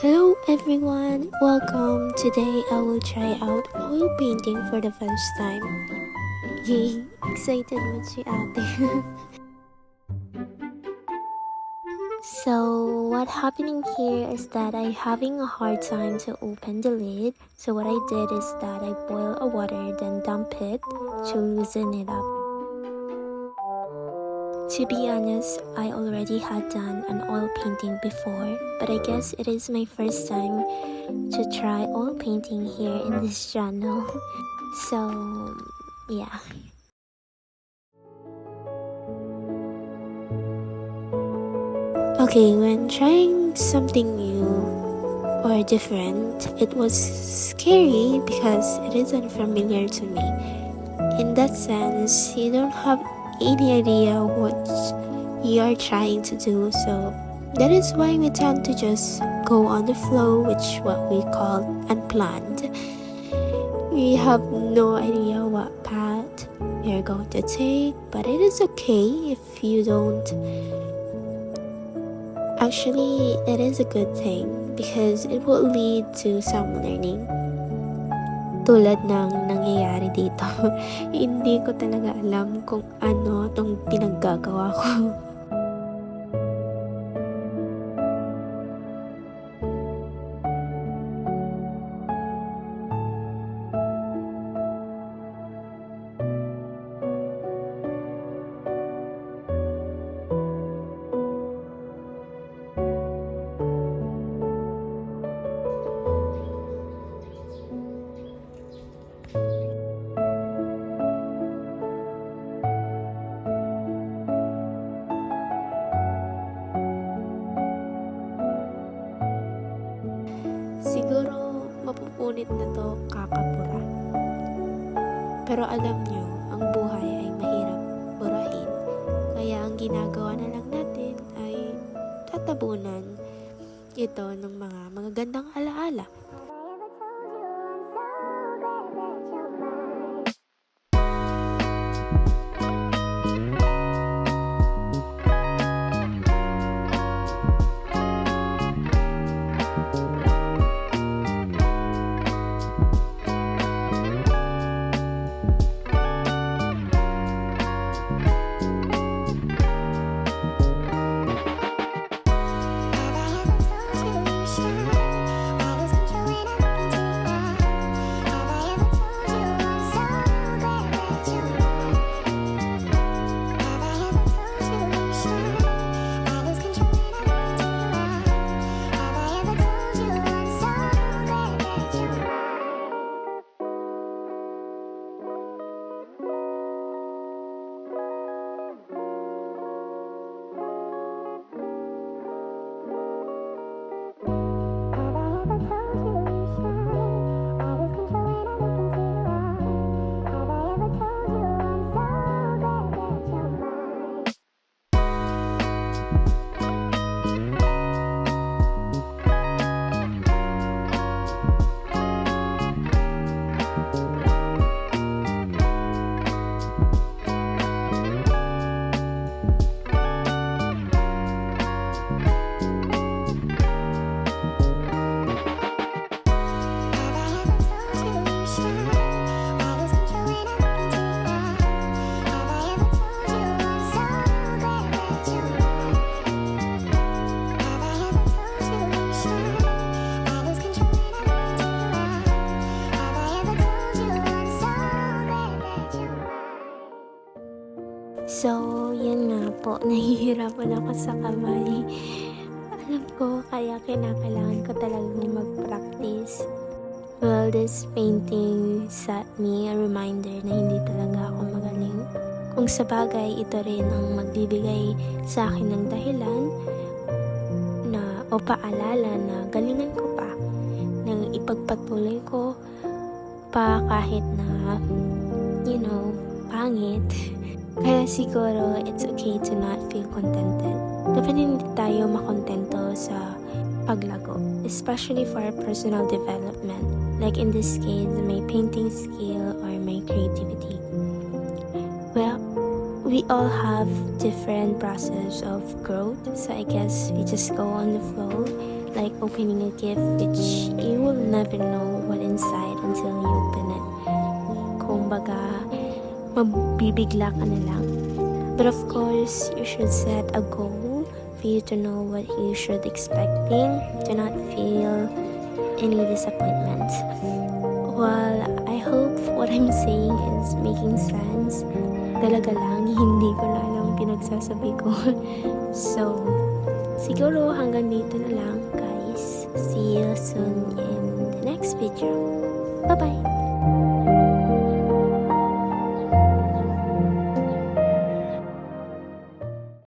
Hello everyone, welcome. Today I will try out oil painting for the first time. Yay! Excited mo si ate. So what happening here is that I having a hard time to open the lid. So what I did is that I boil a water then dump it to loosen it up. To be honest, I already had done an oil painting before, but I guess it is my first time to try oil painting here in this channel. So, yeah. Okay, when trying something new or different, it was scary because it is unfamiliar to me. In that sense, you don't have any idea what you are trying to do, so that is why we tend to just go on the flow, which what we call unplanned. We have no idea what path we are going to take, but it is okay if you don't. Actually, it is a good thing because it will lead to some learning. Tulad ng nangyayari dito, hindi ko talaga alam kung ano tong pinaggagawa ko. Siguro mapupunit na to kakapura. Pero alam nyo, ang buhay ay mahirap burahin. Kaya ang ginagawa na lang natin ay tatabunan ito ng mga magagandang alaala. So, yun nga po, nahihirapan ako sa kamay. Alam ko, kaya kinakailangan ko talagang mag-practice. Well, this painting set me a reminder na hindi talaga ako magaling. Kung sa bagay, ito rin ang magbibigay sa akin ng dahilan na o paalala na galingan ko pa, nang ipagpatuloy ko pa kahit na, pangit. Kaya siguro, it's okay to not feel contented. Dapat hindi tayo makontento sa paglago, especially for our personal development. Like in this case, my painting skill or my creativity. Well, we all have different process of growth, so I guess we just go on the flow. like opening a gift which you will never know what inside until you open it. Kumbaga, mabibigla ka na lang. But of course, you should set a goal for you to know what you should expecting, to not feel any disappointment. Well, I hope what I'm saying is making sense. Talaga lang, hindi ko na alam pinagsasabi ko. So, siguro hanggang dito na lang, guys. See you soon in the next video. Bye-bye!